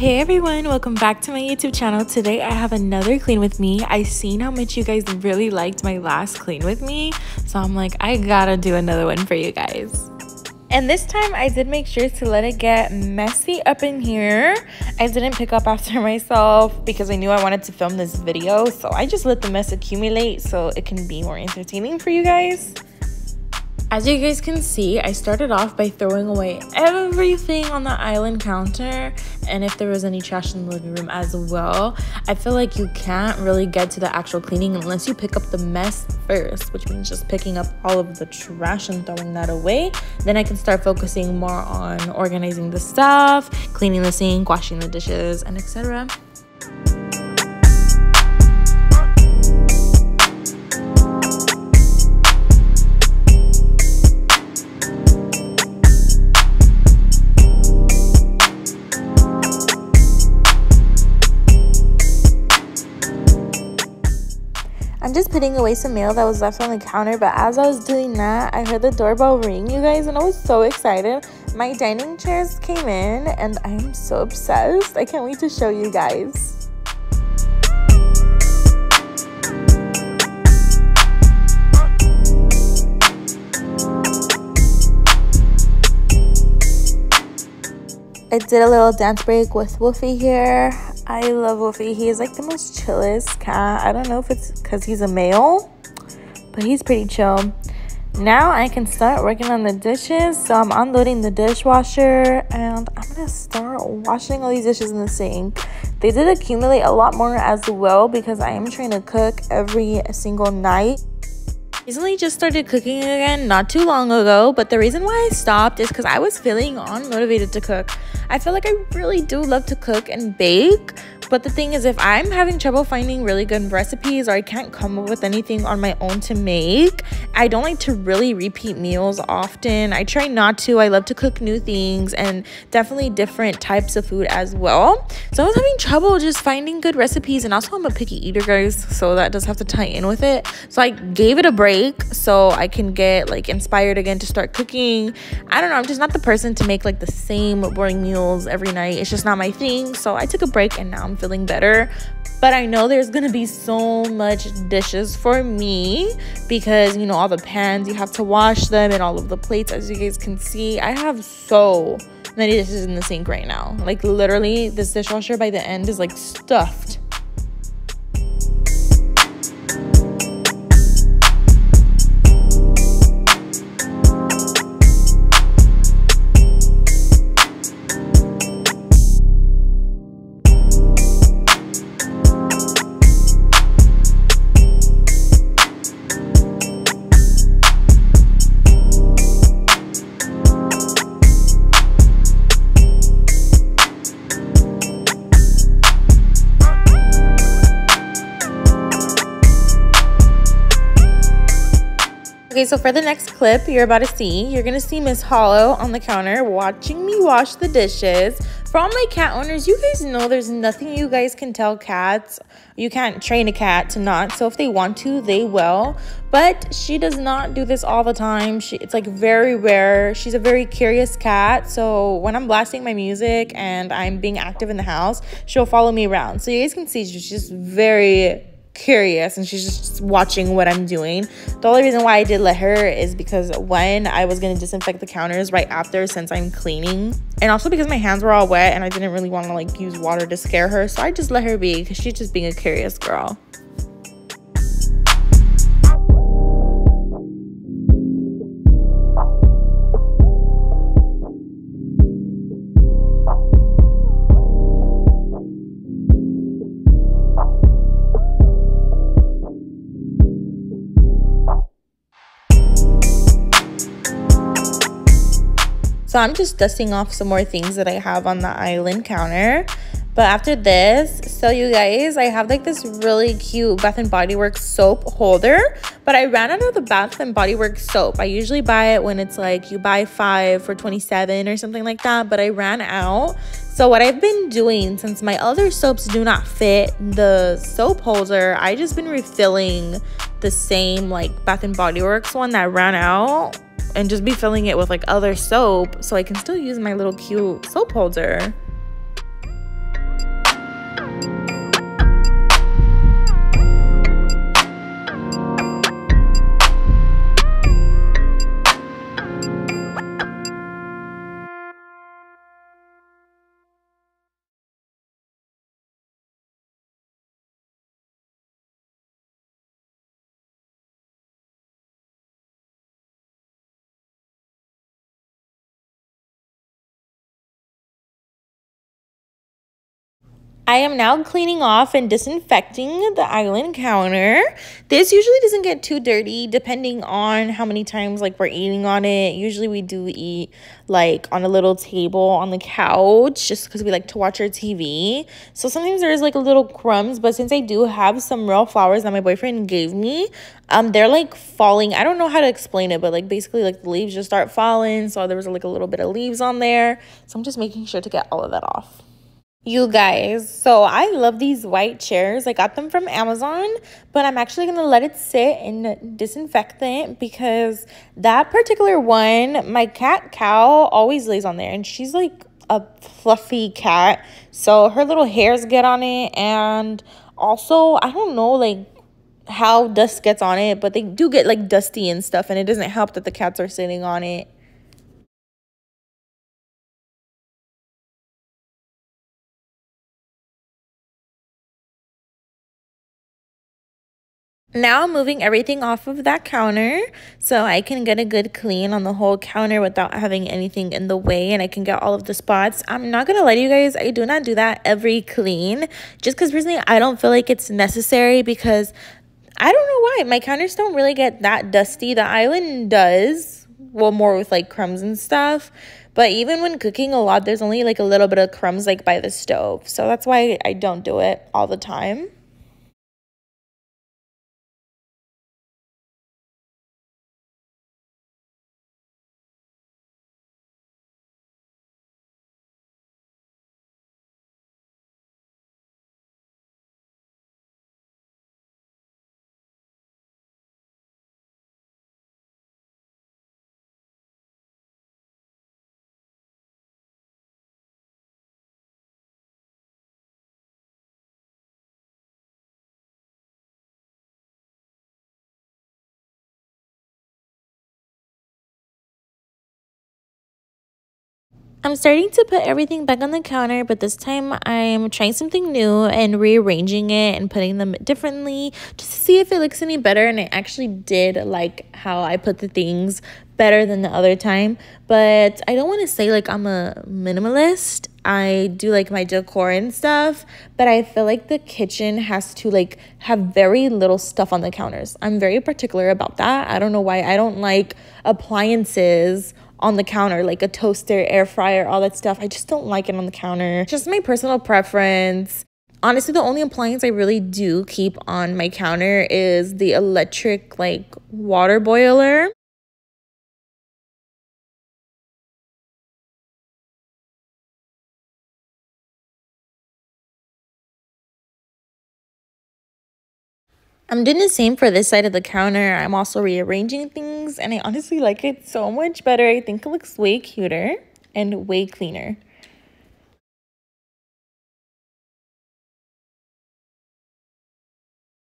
Hey everyone, welcome back to my YouTube channel. Today I have another clean with me. I seen how much you guys really liked my last clean with me, so I'm like, I gotta do another one for you guys. And this time I did make sure to let it get messy up in here. I didn't pick up after myself because I knew I wanted to film this video, so I just let the mess accumulate so it can be more entertaining for you guys. As you guys can see, I started off by throwing away everything on the island counter and if there was any trash in the living room as well. I feel like you can't really get to the actual cleaning unless you pick up the mess first, which means just picking up all of the trash and throwing that away. Then I can start focusing more on organizing the stuff, cleaning the sink, washing the dishes, and etc. I'm just putting away some mail that was left on the counter, but as I was doing that, I heard the doorbell ring, you guys, and I was so excited. My dining chairs came in, and I am so obsessed. I can't wait to show you guys. I did a little dance break with Wolfie here. I love Wolfie. He is like the most chillest cat. I don't know if it's because he's a male, but he's pretty chill. Now I can start working on the dishes. So I'm unloading the dishwasher and I'm gonna start washing all these dishes in the sink. They did accumulate a lot more as well because I am trying to cook every single night. Recently just started cooking again not too long ago, but the reason why I stopped is because I was feeling unmotivated to cook. I feel like I really do love to cook and bake, but the thing is, if I'm having trouble finding really good recipes or I can't come up with anything on my own to make, I don't like to really repeat meals often. I try not to. I love to cook new things and definitely different types of food as well. So I was having trouble just finding good recipes, and also I'm a picky eater, guys, so that does have to tie in with it. So I gave it a break so I can get like inspired again to start cooking. I don't know, I'm just not the person to make like the same boring meals every night. It's just not my thing. So I took a break and now I'm feeling better. But I know there's gonna be so much dishes for me because, you know, all the pans, you have to wash them, and all of the plates, as you guys can see. I have so many dishes in the sink right now. Like literally this dishwasher by the end is like stuffed. Okay, so for the next clip you're about to see, you're gonna see Miss Hollow on the counter watching me wash the dishes. For all my cat owners, you guys know there's nothing you guys can tell cats. You can't train a cat to not, so if they want to, they will. But she does not do this all the time. It's like very rare. She's a very curious cat, so when I'm blasting my music and I'm being active in the house, she'll follow me around. So you guys can see she's just very curious and she's just watching what I'm doing. The only reason why I did let her is because when I was going to disinfect the counters right after, since I'm cleaning, and also because my hands were all wet and I didn't really want to like use water to scare her, so I just let her be because she's just being a curious girl. So I'm just dusting off some more things that I have on the island counter. But after this, so you guys, I have like this really cute Bath and Body Works soap holder, but I ran out of the Bath and Body Works soap. I usually buy it when it's like you buy 5 for $27 or something like that, but I ran out. So what I've been doing, since my other soaps do not fit the soap holder, I just been refilling the same like Bath and Body Works one that ran out and just be filling it with like other soap so I can still use my little cute soap holder. I am now cleaning off and disinfecting the island counter. This usually doesn't get too dirty depending on how many times like we're eating on it. Usually we do eat like on a little table on the couch just because we like to watch our TV. So sometimes there is like a little crumbs, but since I do have some real flowers that my boyfriend gave me, they're like falling. I don't know how to explain it, but like basically like the leaves just start falling. So there was like a little bit of leaves on there. So I'm just making sure to get all of that off. You guys, so I love these white chairs. I got them from Amazon, but I'm actually going to let it sit and disinfect it because that particular one, my cat Cow always lays on there, and she's like a fluffy cat. So her little hairs get on it, and also, I don't know like how dust gets on it, but they do get like dusty and stuff, and it doesn't help that the cats are sitting on it. Now I'm moving everything off of that counter so I can get a good clean on the whole counter without having anything in the way, and I can get all of the spots. I'm not gonna lie to you guys, I do not do that every clean just because personally I don't feel like it's necessary because I don't know why. My counters don't really get that dusty. The island does, well, more with like crumbs and stuff. But even when cooking a lot, there's only like a little bit of crumbs like by the stove. So that's why I don't do it all the time. I'm starting to put everything back on the counter, but this time I'm trying something new and rearranging it and putting them differently just to see if it looks any better. And I actually did like how I put the things better than the other time. But I don't want to say like I'm a minimalist. I do like my decor and stuff, but I feel like the kitchen has to like have very little stuff on the counters. I'm very particular about that. I don't know why. I don't like appliances on the counter, like a toaster, air fryer, all that stuff. I just don't like it on the counter. Just my personal preference. Honestly, the only appliance I really do keep on my counter is the electric like water boiler. I'm doing the same for this side of the counter. I'm also rearranging things, and I honestly like it so much better. I think it looks way cuter and way cleaner.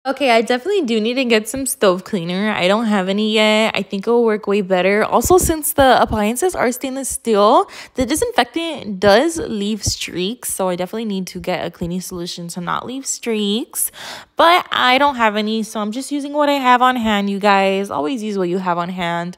Okay, I definitely do need to get some stove cleaner. I don't have any yet. I think it will work way better. Also, since the appliances are stainless steel, the disinfectant does leave streaks. So I definitely need to get a cleaning solution to not leave streaks. But I don't have any, so I'm just using what I have on hand, you guys. Always use what you have on hand.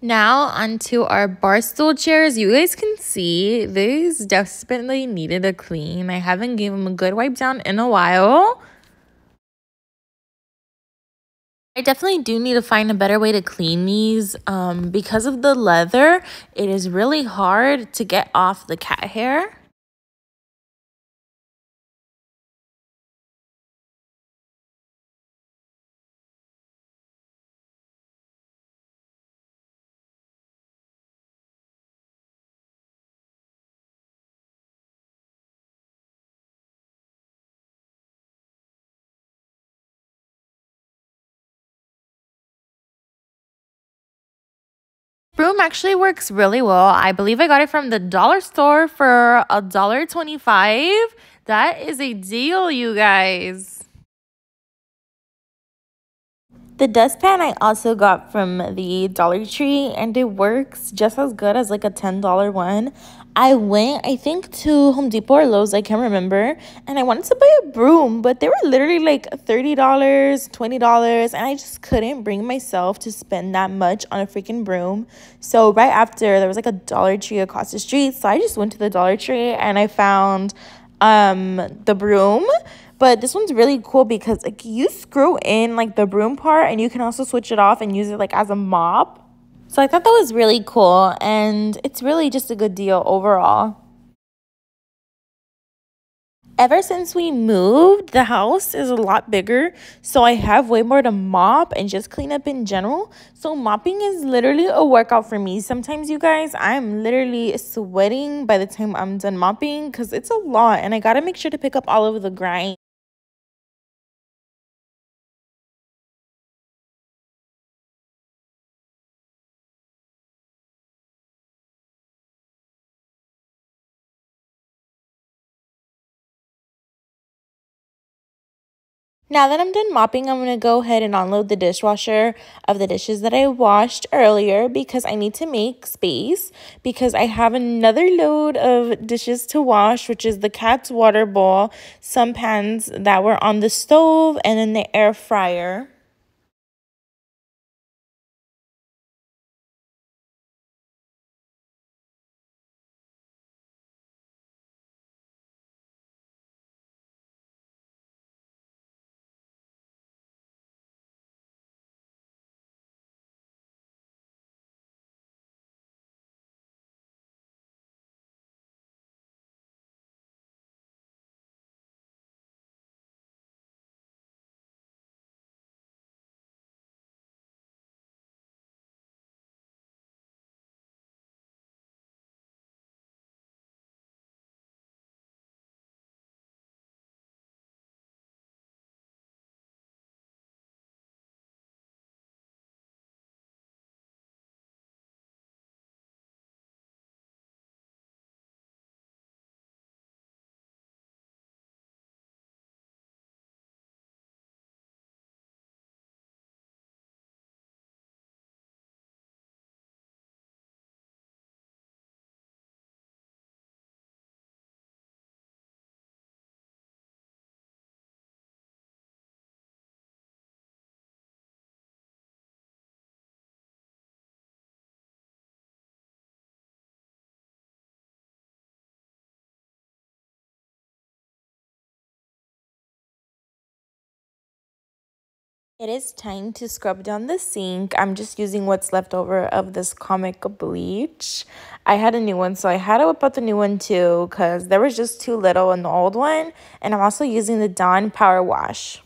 Now onto our bar stool chairs. You guys can see these desperately needed a clean. I haven't given them a good wipe down in a while. I definitely do need to find a better way to clean these. Because of the leather, it is really hard to get off the cat hair. Broom actually works really well. I believe I got it from the dollar store for $1.25. That is a deal, you guys. The dustpan I also got from the Dollar Tree, and it works just as good as like a $10 one. I went, I think, to Home Depot or Lowe's, I can't remember, and I wanted to buy a broom, but they were literally like $30, $20, and I just couldn't bring myself to spend that much on a freaking broom. So right after, there was like a Dollar Tree across the street, so I just went to the Dollar Tree and I found the broom. But this one's really cool because like you screw in like the broom part, and you can also switch it off and use it like as a mop. So I thought that was really cool, and it's really just a good deal overall. Ever since we moved, the house is a lot bigger, so I have way more to mop and just clean up in general. So mopping is literally a workout for me. Sometimes, you guys, I'm literally sweating by the time I'm done mopping because it's a lot, and I gotta make sure to pick up all of the grime. Now that I'm done mopping, I'm going to go ahead and unload the dishwasher of the dishes that I washed earlier because I need to make space because I have another load of dishes to wash, which is the cat's water bowl, some pans that were on the stove, and then the air fryer. It is time to scrub down the sink. I'm just using what's left over of this comic bleach. I had a new one, so I had to whip out the new one too because there was just too little in the old one. And I'm also using the Dawn Power Wash.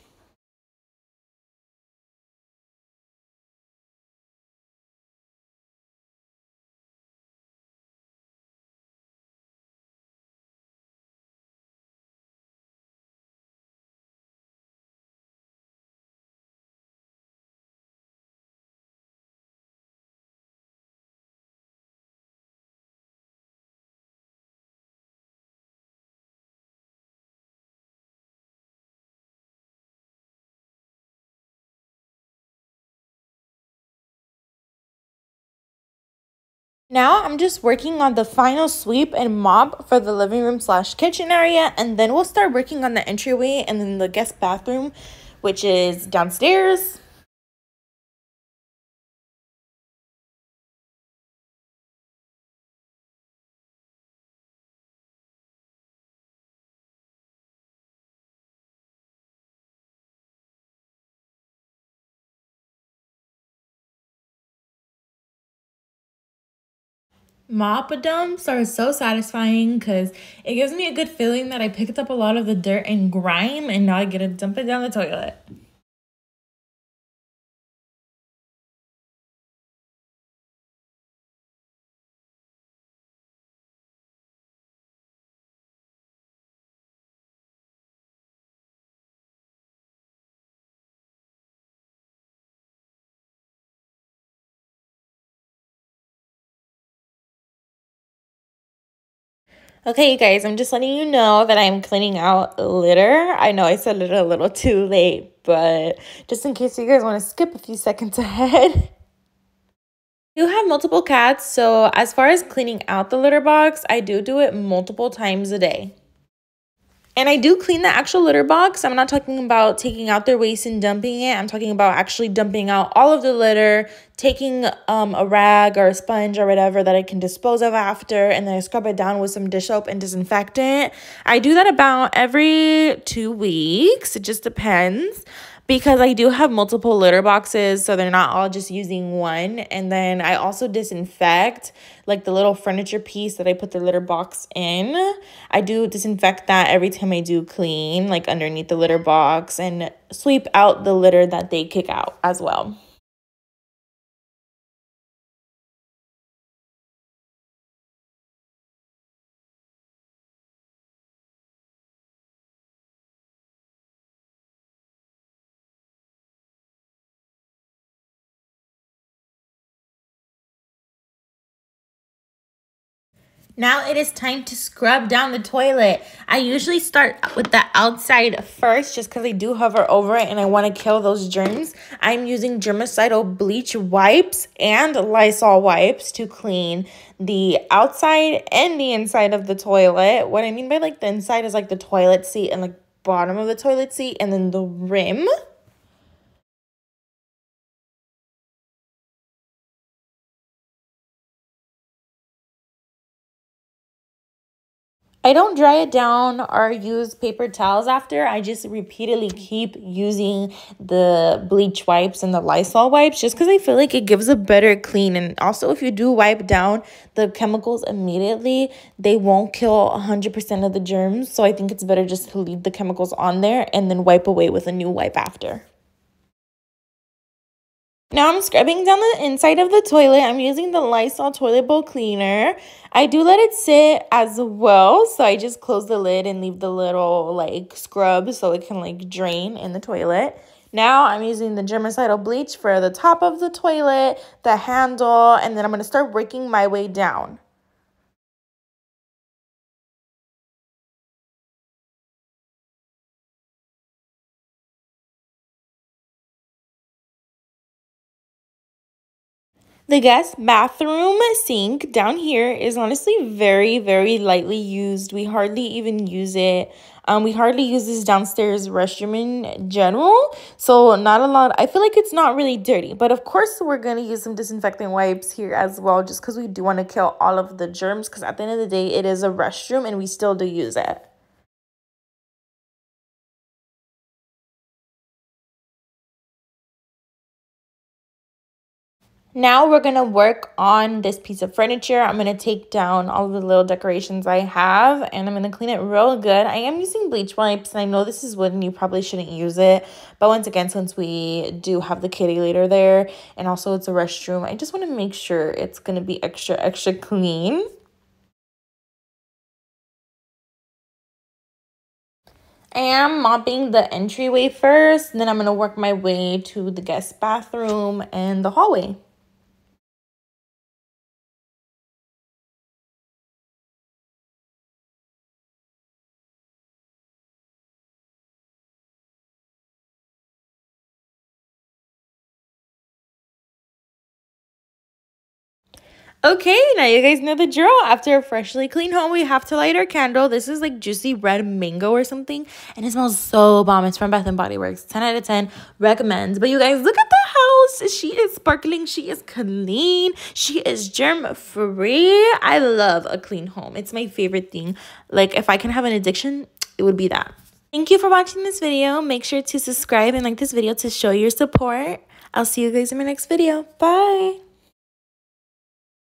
Now I'm just working on the final sweep and mop for the living room slash kitchen area, and then we'll start working on the entryway and then the guest bathroom, which is downstairs. Mop dumps are so satisfying because it gives me a good feeling that I picked up a lot of the dirt and grime, and now I get to dump it down the toilet. Okay, you guys, I'm just letting you know that I'm cleaning out litter. I know I said it a little too late, but just in case you guys want to skip a few seconds ahead. I do have multiple cats, so as far as cleaning out the litter box, I do it multiple times a day. And I do clean the actual litter box. I'm not talking about taking out their waste and dumping it. I'm talking about actually dumping out all of the litter, taking a rag or a sponge or whatever that I can dispose of after, and then I scrub it down with some dish soap and disinfectant. I do that about every 2 weeks. It just depends, because I do have multiple litter boxes, so they're not all just using one. And then I also disinfect like the little furniture piece that I put the litter box in. I do disinfect that every time I do clean, like underneath the litter box, and sweep out the litter that they kick out as well. Now it is time to scrub down the toilet. I usually start with the outside first just because I do hover over it and I want to kill those germs. I'm using germicidal bleach wipes and Lysol wipes to clean the outside and the inside of the toilet. What I mean by like the inside is like the toilet seat and like bottom of the toilet seat, and then the rim. I don't dry it down or use paper towels after. I just repeatedly keep using the bleach wipes and the Lysol wipes just because I feel like it gives a better clean. And also, if you do wipe down the chemicals immediately, they won't kill 100% of the germs. So I think it's better just to leave the chemicals on there and then wipe away with a new wipe after. Now I'm scrubbing down the inside of the toilet. I'm using the Lysol toilet bowl cleaner. I do let it sit as well. So I just close the lid and leave the little like scrub so it can like drain in the toilet. Now I'm using the germicidal bleach for the top of the toilet, the handle, and then I'm going to start working my way down. The guest bathroom sink down here is honestly very, very lightly used. We hardly even use it. We hardly use this downstairs restroom in general. So not a lot. I feel like it's not really dirty. But of course, we're going to use some disinfectant wipes here as well, just because we do want to kill all of the germs. Because at the end of the day, it is a restroom and we still do use it. Now we're going to work on this piece of furniture. I'm going to take down all the little decorations I have, and I'm going to clean it real good. I am using bleach wipes, and I know this is wood and you probably shouldn't use it. But once again, since we do have the kitty litter there, and also it's a restroom, I just want to make sure it's going to be extra, extra clean. I am mopping the entryway first, and then I'm going to work my way to the guest bathroom and the hallway. Okay, now you guys know the drill. After a freshly cleaned home, we have to light our candle. This is like juicy red mango or something, and it smells so bomb. It's from Bath & Body Works. 10 out of 10. Recommends. But you guys, look at the house. She is sparkling. She is clean. She is germ-free. I love a clean home. It's my favorite thing. Like, if I can have an addiction, it would be that. Thank you for watching this video. Make sure to subscribe and like this video to show your support. I'll see you guys in my next video. Bye.